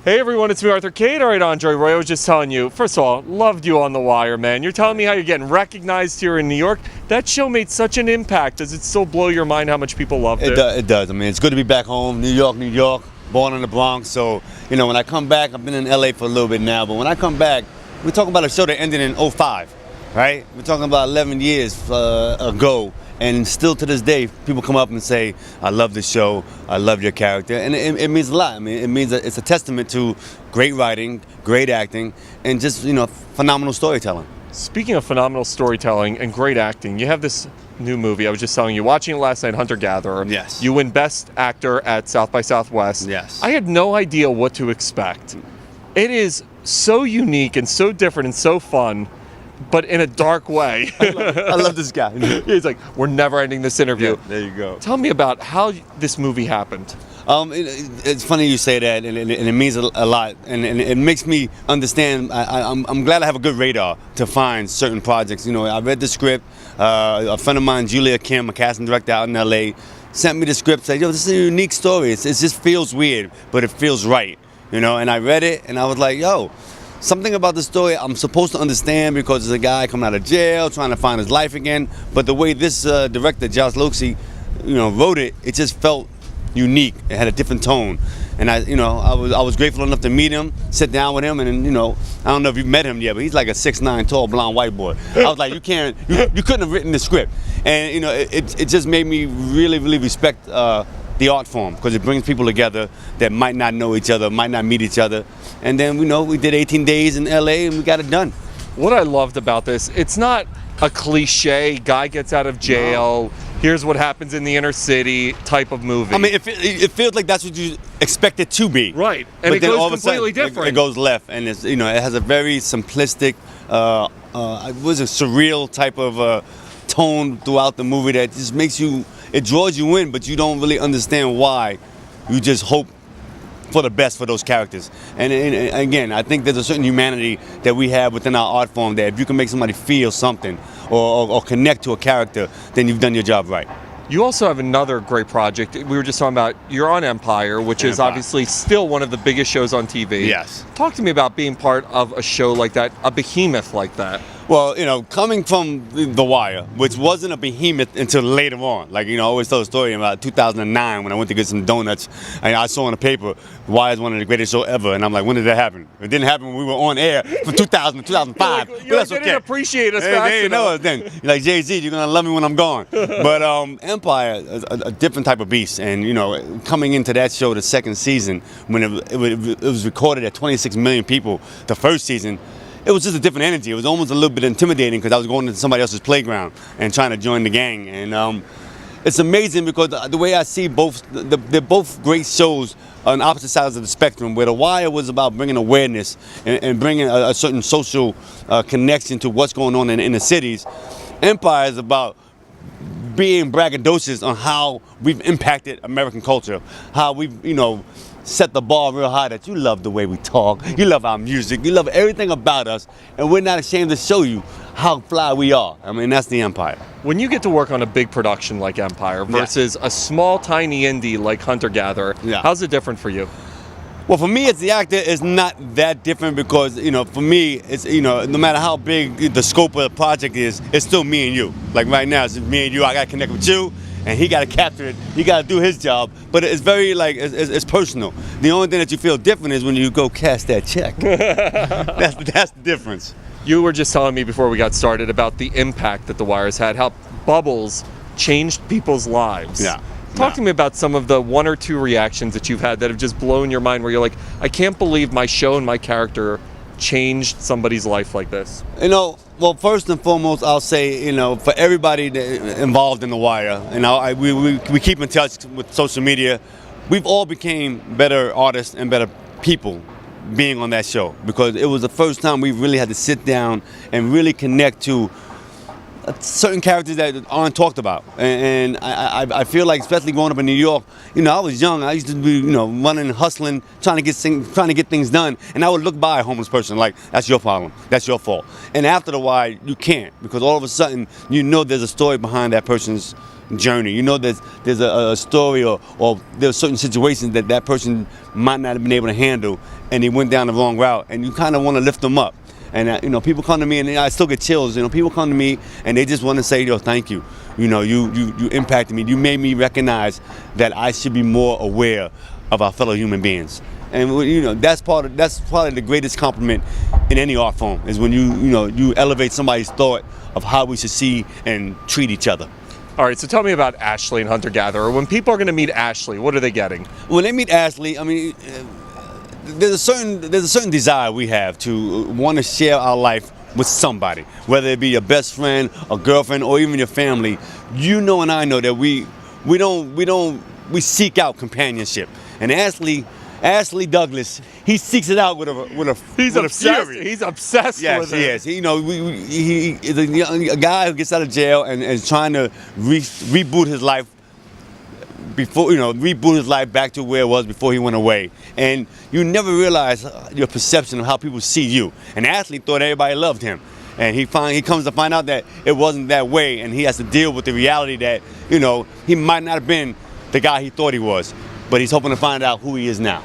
Hey everyone, it's me, Arthur Kade. All right, Andre, Royo was just telling you, first of all, loved you on The Wire, man. You're telling me how you're getting recognized here in New York. That show made such an impact. Does it still blow your mind how much people loved it? It does. I mean, it's good to be back home, New York, born in the Bronx. So, you know, when I come back, I've been in LA for a little bit now, but when I come back, we're talking about a show that ended in '05, right? We're talking about 11 years ago. And still to this day, people come up and say, I love this show, I love your character. And it means a lot. I mean, it means that it's a testament to great writing, great acting, and just, you know, phenomenal storytelling. Speaking of phenomenal storytelling and great acting, you have this new movie. I was just telling you, watching it last night, Hunter-Gatherer. Yes. You win Best Actor at South by Southwest. Yes. I had no idea what to expect. It is so unique and so different and so fun, but in a dark way. I love this guy. He's like, we're never ending this interview. Yeah, there you go. Tell me about how this movie happened. It's funny you say that, and it means a lot, and it makes me understand. I'm glad I have a good radar to find certain projects. You know, I read the script. A friend of mine, Julia Kim, a casting director out in LA, sent me the script. Said, "Yo, this is a unique story. It just feels weird, but it feels right." You know, and I read it, and I was like, "Yo." Something about the story I'm supposed to understand because it's a guy coming out of jail, trying to find his life again. But the way this director, Josh Loxey, you know, wrote it, it just felt unique. It had a different tone, and I was grateful enough to meet him, sit down with him, and you know, I don't know if you've met him yet, but he's like a 6'9" tall blonde white boy. I was like, you couldn't have written the script, and you know, it just made me really respect the art form because it brings people together that might not know each other, might not meet each other. And then we did 18 days in LA and we got it done. What I loved about this, it's not a cliche guy gets out of jail, here's what happens in the inner city type of movie. I mean, it feels like that's what you expect it to be. Right, and but it goes completely different. It goes left, and it's, you know, it has a very simplistic, it was a surreal type of tone throughout the movie that just makes you, it draws you in, but you don't really understand why. You just hope for the best for those characters. And again, I think there's a certain humanity that we have within our art form that if you can make somebody feel something or connect to a character, then you've done your job right. You also have another great project. We were just talking about, you're on Empire, which is obviously still one of the biggest shows on TV. Yes. Talk to me about being part of a show like that, a behemoth like that. Well, you know, coming from The Wire, which wasn't a behemoth until later on. Like, you know, I always tell a story about 2009 when I went to get some donuts, and I saw in the paper, The Wire is one of the greatest shows ever. And I'm like, when did that happen? It didn't happen when we were on air from 2000 to 2005. You're like, but that's okay. They didn't appreciate us fast enough. Know us then. You're like, Jay-Z, you're going to love me when I'm gone. But Empire is a different type of beast. And, you know, coming into that show, the second season, when it was recorded at 26 million people, the first season, it was just a different energy. It was almost a little bit intimidating because I was going into somebody else's playground and trying to join the gang. And it's amazing because the way I see both, they're both great shows on opposite sides of the spectrum, where The Wire was about bringing awareness and bringing a certain social connection to what's going on in the cities. Empire is about being braggadocious on how we've impacted American culture, how we've, you know, set the bar real high that you love the way we talk, you love our music, you love everything about us, and we're not ashamed to show you how fly we are. I mean, that's the Empire. When you get to work on a big production like Empire versus a small, tiny indie like Hunter-Gatherer, how's it different for you? Well, for me as the actor, it's not that different because, you know, for me, it's, you know, no matter how big the scope of the project is, it's still me and you. Like right now, it's just me and you. I got to connect with you, and he got to capture it. He got to do his job. But it's very, like, it's personal. The only thing that you feel different is when you go cash that check. That's the difference. You were just telling me before we got started about the impact that The Wire's had, how Bubbles changed people's lives. Yeah. Talk to me about some of the one or two reactions that you've had that have just blown your mind, where you're like, I can't believe my show and my character changed somebody's life like this. You know, well, first and foremost, I'll say, you know, for everybody involved in The Wire, you know, we keep in touch with social media. We've all became better artists and better people being on that show, because it was the first time we really had to sit down and really connect to certain characters that aren't talked about. And I feel like, especially growing up in New York, you know, I was young. I used to be, you know, running, hustling, trying to get things done. And I would look by a homeless person like, that's your problem, that's your fault. And after a while, you can't, because all of a sudden, you know there's a story behind that person's journey. You know there's a story or there's certain situations that person might not have been able to handle, and they went down the wrong route, and you kind of want to lift them up. And you know, people come to me, and I still get chills. You know, people come to me and they just want to say, yo, thank you. You know, you impacted me. You made me recognize that I should be more aware of our fellow human beings. And you know, that's probably the greatest compliment in any art form, is when you elevate somebody's thought of how we should see and treat each other. All right, so tell me about Ashley and Hunter Gatherer. When people are going to meet Ashley, what are they getting? When they meet Ashley, I mean, there's a certain desire we have to want to share our life with somebody, whether it be your best friend, a girlfriend, or even your family. You know, and I know that we seek out companionship. And Ashley Douglas, he seeks it out with a He's obsessed. He's obsessed with it. Yes, you know, he is a guy who gets out of jail and is trying to reboot his life reboot his life back to where it was before he went away. And you never realize your perception of how people see you. And Ashley thought everybody loved him. And he comes to find out that it wasn't that way, and he has to deal with the reality that, you know, he might not have been the guy he thought he was, but he's hoping to find out who he is now.